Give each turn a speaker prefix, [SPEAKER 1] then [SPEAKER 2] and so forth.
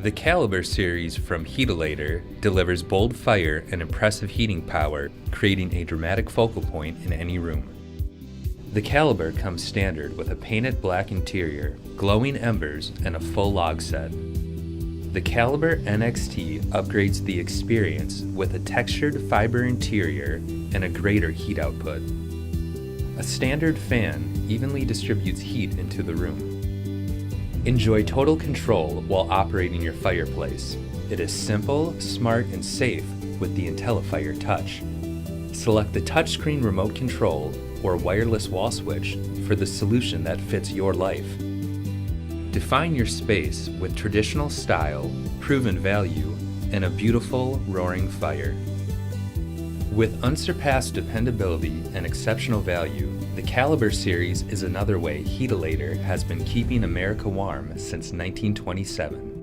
[SPEAKER 1] The Caliber series from Heatilator delivers bold fire and impressive heating power, creating a dramatic focal point in any room. The Caliber comes standard with a painted black interior, glowing embers, and a full log set. The Caliber NXT upgrades the experience with a textured fiber interior and a greater heat output. A standard fan evenly distributes heat into the room. Enjoy total control while operating your fireplace. It is simple, smart, and safe with the Heatilator Touch. Select the touchscreen remote control or wireless wall switch for the solution that fits your life. Define your space with traditional style, proven value, and a beautiful roaring fire. With unsurpassed dependability and exceptional value, the Caliber series is another way Heatilator has been keeping America warm since 1927.